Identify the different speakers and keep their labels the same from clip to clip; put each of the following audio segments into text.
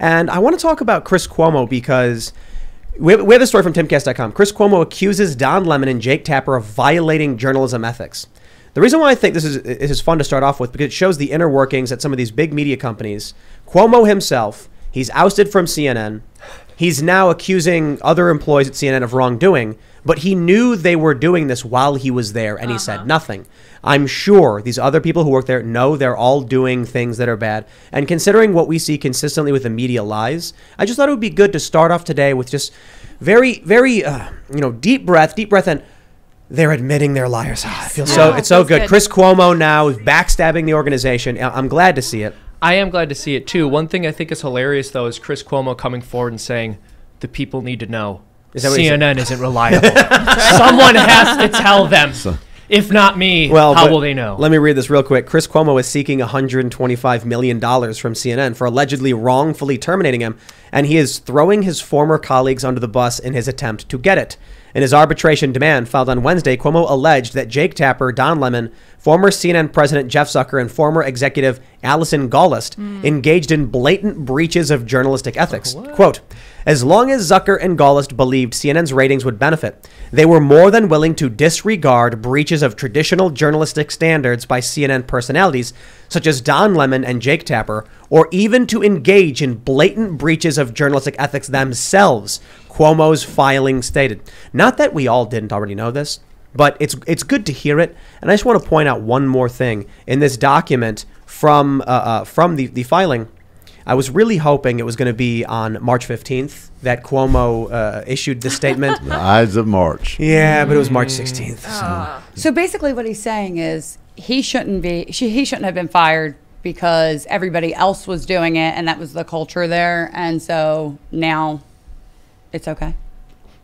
Speaker 1: And I want to talk about Chris Cuomo because we have a story from Timcast.com. Chris Cuomo accuses Don Lemon and Jake Tapper of violating journalism ethics. The reason why I think this is fun to start off with, because it shows the inner workings at some of these big media companies. Cuomo himself, he's ousted from CNN. He's now accusing other employees at CNN of wrongdoing, but he knew they were doing this while he was there, and he said nothing. I'm sure these other people who work there know they're all doing things that are bad. And considering what we see consistently with the media lies, I just thought it would be good to start off today with just very, very, deep breath, and they're admitting they're liars. I feel it's so good. Chris Cuomo now is backstabbing the organization. I'm glad to see it.
Speaker 2: I am glad to see it too. One thing I think is hilarious though is Chris Cuomo coming forward and saying, "The people need to know CNN isn't reliable. Someone has to tell them. If not me, how will they know?"
Speaker 1: Let me read this real quick. Chris Cuomo is seeking $125 million from CNN for allegedly wrongfully terminating him, and he is throwing his former colleagues under the bus in his attempt to get it. In his arbitration demand filed on Wednesday, Cuomo alleged that Jake Tapper, Don Lemon, former CNN president Jeff Zucker, and former executive Allison Gollust engaged in blatant breaches of journalistic ethics. Quote, "As long as Zucker and Gollust believed CNN's ratings would benefit, they were more than willing to disregard breaches of traditional journalistic standards by CNN personalities such as Don Lemon and Jake Tapper, or even to engage in blatant breaches of journalistic ethics themselves," Cuomo's filing stated. Not that we all didn't already know this, but it's good to hear it. And I just want to point out one more thing. In this document from the filing, I was really hoping it was going to be on March 15th that Cuomo issued this statement.
Speaker 3: The Ides of March.
Speaker 1: Yeah, but it was March 16th.
Speaker 4: So basically what he's saying is he shouldn't have been fired because everybody else was doing it and that was the culture there. And so now it's okay.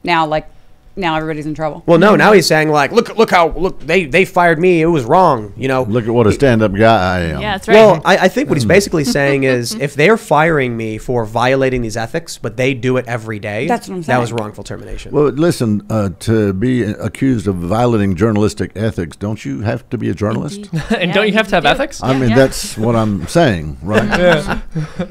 Speaker 4: Now everybody's in trouble.
Speaker 1: Well, no, now he's saying look, they fired me. It was wrong.
Speaker 3: Look at what a stand-up guy I am.
Speaker 5: Yeah, that's right.
Speaker 1: Well, I think what he's basically saying is if they're firing me for violating these ethics, but they do it every day,
Speaker 4: that's what I'm saying.
Speaker 1: That was wrongful termination.
Speaker 3: Well, listen, to be accused of violating journalistic ethics, don't you have to be a journalist?
Speaker 2: And don't you have to have ethics?
Speaker 3: I mean, that's what I'm saying, right?
Speaker 2: Yeah.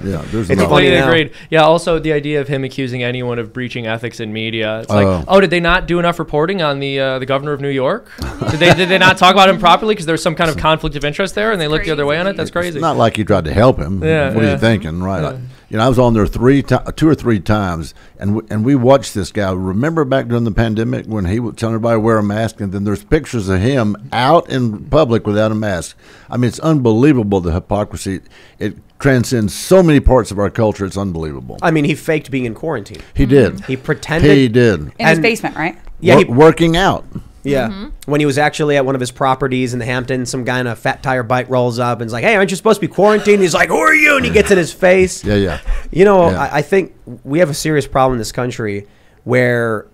Speaker 3: Yeah, there's
Speaker 1: It's
Speaker 3: a lot.
Speaker 1: funny now.
Speaker 2: Agreed. Yeah, also the idea of him accusing anyone of breaching ethics in media. It's like, oh, did they not do enough reporting on the governor of New York? Did they not talk about him properly because there's some kind of conflict of interest there and they looked the other way on it? That's crazy.
Speaker 3: It's not like you tried to help him.
Speaker 2: Yeah,
Speaker 3: what are you thinking, right? Yeah. I was on there 2 or 3 times, and we watched this guy. Remember back during the pandemic when he was telling everybody to wear a mask, and then there's pictures of him out in public without a mask. I mean, it's unbelievable, the hypocrisy. It transcends so many parts of our culture. It's unbelievable.
Speaker 1: I mean, he faked being in quarantine.
Speaker 3: He did.
Speaker 1: He pretended.
Speaker 3: He did.
Speaker 4: In his basement, right?
Speaker 1: Yeah,
Speaker 3: working out.
Speaker 1: Yeah. When he was actually at one of his properties in the Hamptons, some guy in a fat tire bike rolls up and is like, "Hey, aren't you supposed to be quarantined?" He's like, "Who are you?" And he gets in his face.
Speaker 3: Yeah.
Speaker 1: I think we have a serious problem in this country where,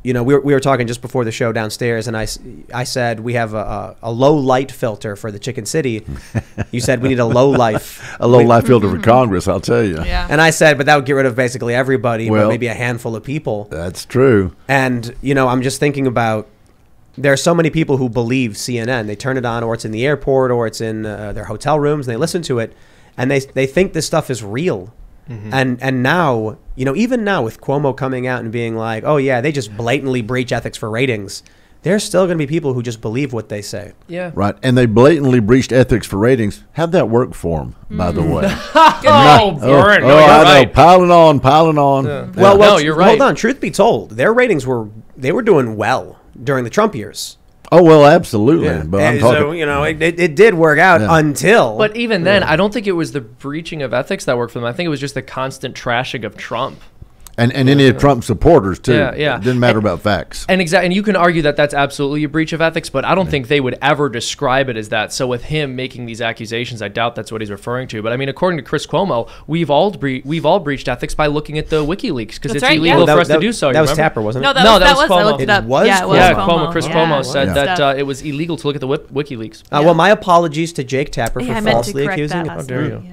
Speaker 1: we were talking just before the show downstairs, and I said we have a low light filter for the Chicken City. You said we need a low life.
Speaker 3: A low light filter for Congress, I'll tell you.
Speaker 5: Yeah.
Speaker 1: And I said, but that would get rid of basically everybody, but maybe a handful of people.
Speaker 3: That's true.
Speaker 1: And, I'm just thinking about, there are so many people who believe CNN. They turn it on, or it's in the airport, or it's in their hotel rooms, and they listen to it, and they think this stuff is real. And now, even now with Cuomo coming out and being like, "Oh yeah, they just blatantly breach ethics for ratings," there's still going to be people who just believe what they say.
Speaker 2: Yeah.
Speaker 3: Right. And they blatantly breached ethics for ratings. How'd that work for them, by the way?
Speaker 2: Vern,
Speaker 3: I
Speaker 2: you're
Speaker 3: know.
Speaker 2: right.
Speaker 3: Piling on.
Speaker 2: Yeah.
Speaker 1: Well,
Speaker 2: no, you're right.
Speaker 1: Hold on. Truth be told, their ratings were doing well during the Trump years.
Speaker 3: Oh, well, absolutely.
Speaker 1: Yeah.
Speaker 3: But I'm talking.
Speaker 1: So, it did work out until.
Speaker 2: But even then, I don't think it was the breaching of ethics that worked for them. I think it was just the constant trashing of Trump.
Speaker 3: And any of Trump's supporters, too.
Speaker 2: Yeah.
Speaker 3: It didn't matter about facts.
Speaker 2: And you can argue that that's absolutely a breach of ethics, but I don't think they would ever describe it as that. So with him making these accusations, I doubt that's what he's referring to. But I mean, according to Chris Cuomo, we've all breached ethics by looking at the WikiLeaks because it's illegal for us to do so.
Speaker 1: That was Tapper, wasn't it?
Speaker 5: No, that was
Speaker 2: Cuomo.
Speaker 5: I looked it up.
Speaker 1: It was
Speaker 5: Cuomo.
Speaker 2: Chris Cuomo said that it was illegal to look at the WikiLeaks.
Speaker 1: Well, my apologies to Jake Tapper for falsely accusing.
Speaker 5: How
Speaker 2: dare you?
Speaker 5: Yeah.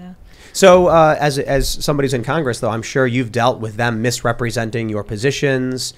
Speaker 1: So as somebody who's in Congress, though, I'm sure you've dealt with them misrepresenting your positions.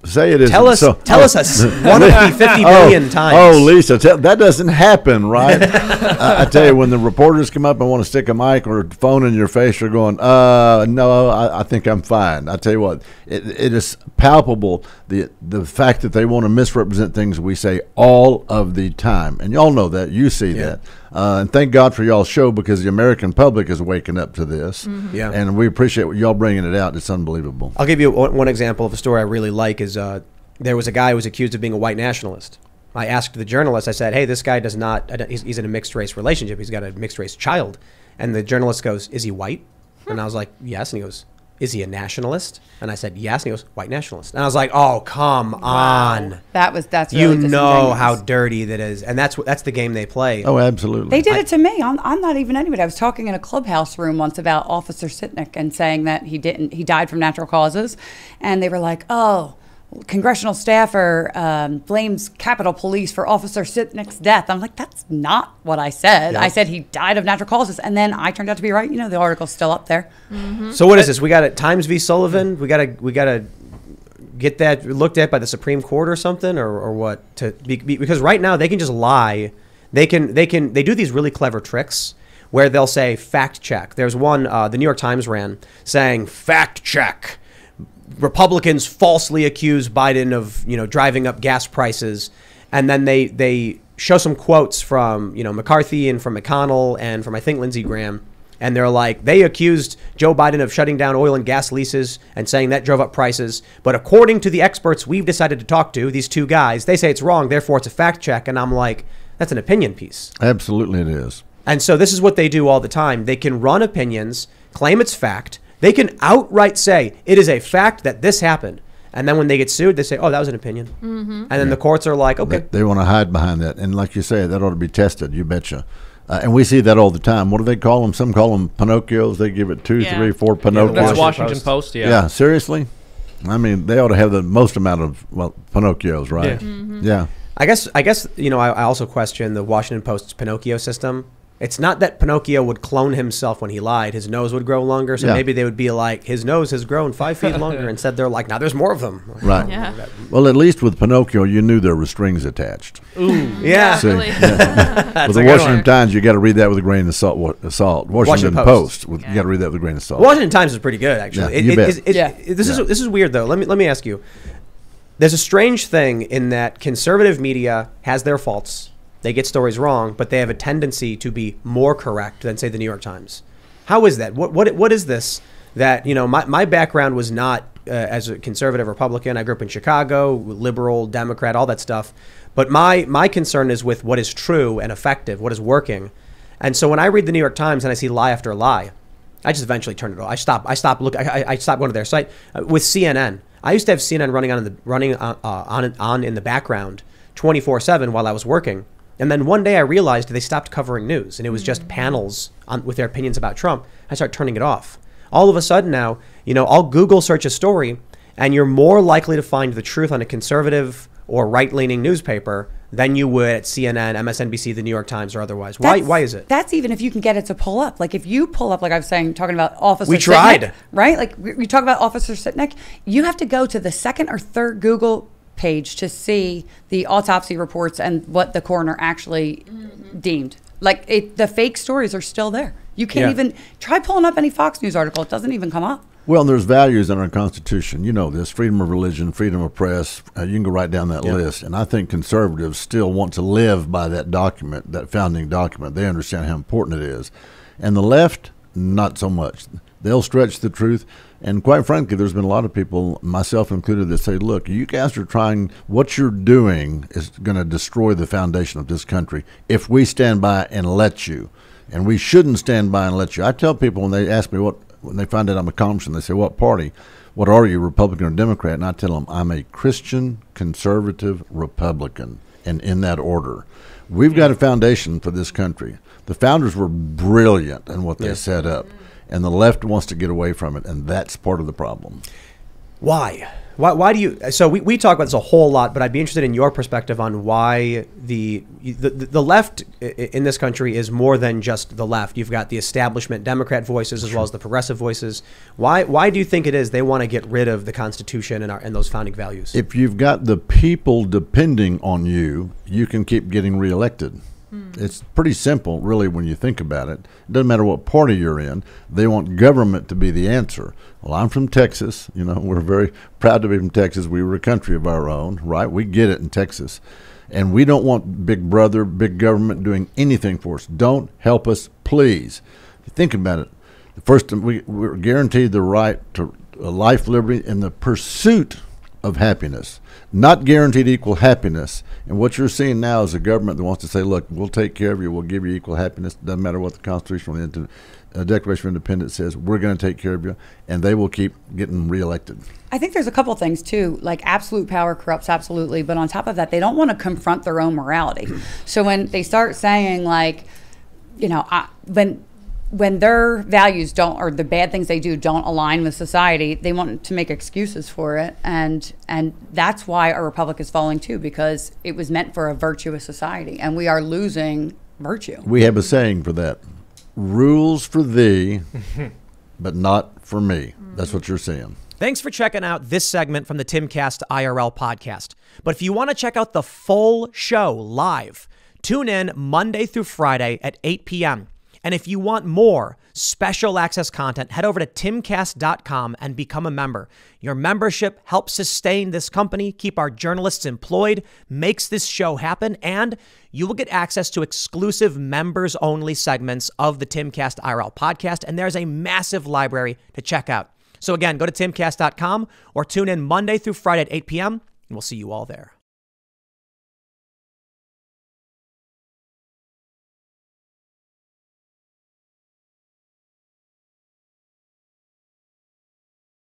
Speaker 3: Say it isn't.
Speaker 1: Tell us one of the 50 billion times.
Speaker 3: Oh, Lisa, that doesn't happen, right? I tell you, when the reporters come up and want to stick a mic or a phone in your face, you're going, no, I think I'm fine. I tell you what, it is palpable, the fact that they want to misrepresent things we say all of the time. And y'all know that. You see that. And thank God for y'all's show, because the American public is waking up to this.
Speaker 1: Mm-hmm. Yeah.
Speaker 3: And we appreciate y'all bringing it out. It's unbelievable.
Speaker 1: I'll give you one example of a story I really like. Is there was a guy who was accused of being a white nationalist. I asked the journalist, I said, hey, this guy does not, he's in a mixed race relationship. He's got a mixed race child. And the journalist goes, is he white? And I was like, yes. And he goes, is he a nationalist? And I said, yes. And he goes, white nationalist. And I was like, oh, come on.
Speaker 4: That's
Speaker 1: you
Speaker 4: really
Speaker 1: know how dirty that is. And that's the game they play.
Speaker 3: Oh, absolutely.
Speaker 4: They did it to me. I'm not even anybody. I was talking in a clubhouse room once about Officer Sitnik and saying that he died from natural causes. And they were like, oh, congressional staffer blames Capitol Police for Officer Sitnik's death. I'm like, that's not what I said.
Speaker 1: Yep.
Speaker 4: I said he died of natural causes, and then I turned out to be right. You know, the article's still up there.
Speaker 5: Mm-hmm.
Speaker 1: So what is this? We got it. Times v. Sullivan. We gotta get that looked at by the Supreme Court or something, or what? Because right now they can just lie. They do these really clever tricks where they'll say fact check. There's one the New York Times ran saying fact check. Republicans falsely accuse Biden of, driving up gas prices. And then they show some quotes from, McCarthy and from McConnell and from, I think, Lindsey Graham. And they're like, they accused Joe Biden of shutting down oil and gas leases and saying that drove up prices. But according to the experts we've decided to talk to, these two guys, they say it's wrong. Therefore, it's a fact check. And I'm like, that's an opinion piece.
Speaker 3: Absolutely it is.
Speaker 1: And so this is what they do all the time. They can run opinions, claim it's fact. They can outright say it is a fact that this happened. And then when they get sued, they say, oh, that was an opinion. Mm-hmm. And then the courts are like, okay.
Speaker 3: They want to hide behind that. And like you say, that ought to be tested, you betcha. And we see that all the time. What do they call them? Some call them Pinocchios. They give it 2, 3, 4 Pinocchios.
Speaker 2: That's Washington Post, yeah.
Speaker 3: Yeah, seriously? I mean, they ought to have the most amount of, Pinocchios, right?
Speaker 2: Yeah.
Speaker 5: Mm-hmm.
Speaker 3: Yeah.
Speaker 1: I guess I also question the Washington Post's Pinocchio system. It's not that Pinocchio would clone himself when he lied. His nose would grow longer, so maybe they would be like, his nose has grown 5 feet longer. Instead, they're like, now there's more of them.
Speaker 3: Right.
Speaker 5: Yeah.
Speaker 3: Well, at least with Pinocchio, you knew there were strings attached.
Speaker 1: Ooh. Yeah.
Speaker 3: See,
Speaker 5: Really.
Speaker 3: with the Washington Times, you got to read that with a grain of salt. Washington Post, you got to read that with a grain of salt.
Speaker 1: Washington Times is pretty good, actually.
Speaker 3: Yeah,
Speaker 1: This is weird, though. Let me ask you. There's a strange thing in that conservative media has their faults. They get stories wrong, but they have a tendency to be more correct than, say, the New York Times. How is that? What is this that, my background was not as a conservative Republican. I grew up in Chicago, liberal, Democrat, all that stuff. But my concern is with what is true and effective, what is working. And so when I read the New York Times and I see lie after lie, I just eventually turn it off. I stop going to their site. With CNN, I used to have CNN running in the background 24/7 while I was working. And then one day I realized they stopped covering news, and it was just panels with their opinions about Trump. I started turning it off. All of a sudden now, I'll Google search a story, and you're more likely to find the truth on a conservative or right-leaning newspaper than you would at CNN, MSNBC, the New York Times, or otherwise. Why is it?
Speaker 4: That's even if you can get it to pull up. Like if you pull up, like I was saying, talking about Officer
Speaker 1: We tried.
Speaker 4: Sitnik, right? Like we talk about Officer Sitnik. You have to go to the second or third Google page to see the autopsy reports and what the coroner actually deemed. Like the fake stories are still there. You can't even try pulling up any Fox News article. It doesn't even come up.
Speaker 3: Well, and there's values in our Constitution. You know this: freedom of religion, freedom of press. You can go right down that list. And I think conservatives still want to live by that document, that founding document. They understand how important it is. And the left, not so much. They'll stretch the truth. And quite frankly, there's been a lot of people, myself included, that say, look, you guys are trying, what you're doing is going to destroy the foundation of this country if we stand by and let you. And we shouldn't stand by and let you. I tell people when they ask me when they find out I'm a congressman, they say, what party? What are you, Republican or Democrat? And I tell them, I'm a Christian conservative Republican, and in that order. We've got a foundation for this country. The founders were brilliant in what they set up. And the left wants to get away from it, and that's part of the problem.
Speaker 1: Why? Why do you? So we talk about this a whole lot, but I'd be interested in your perspective on why the left in this country is more than just the left. You've got the establishment Democrat voices as well as the progressive voices. Why do you think it is they want to get rid of the Constitution and those founding values?
Speaker 3: If you've got the people depending on you, you can keep getting reelected. It's pretty simple, really, when you think about it. It doesn't matter what party you're in. They want government to be the answer. Well, I'm from Texas. You know, we're very proud to be from Texas. We were a country of our own, right? We get it in Texas. And we don't want big brother, big government doing anything for us. Don't help us, please. Think about it. First, we're guaranteed the right to life, liberty, and the pursuit of happiness, not guaranteed equal happiness. And what you're seeing now is a government that wants to say, look, we'll take care of you, we'll give you equal happiness, doesn't matter what the Constitution or the Declaration of Independence says, we're going to take care of you, and they will keep getting reelected.
Speaker 4: I think there's a couple things too, like absolute power corrupts absolutely, but on top of that, they don't want to confront their own morality. So when they start saying like, you know, when their values don't, or the bad things they do don't align with society, they want to make excuses for it. And that's why our republic is falling too, because it was meant for a virtuous society and we are losing virtue.
Speaker 3: We have a saying for that. Rules for thee, but not for me. That's what you're saying.
Speaker 1: Thanks for checking out this segment from the Timcast IRL podcast. But if you want to check out the full show live, tune in Monday through Friday at 8 p.m. And if you want more special access content, head over to timcast.com and become a member. Your membership helps sustain this company, keep our journalists employed, makes this show happen, and you will get access to exclusive members-only segments of the Timcast IRL podcast, and there's a massive library to check out. So again, go to timcast.com or tune in Monday through Friday at 8 p.m., and we'll see you all there.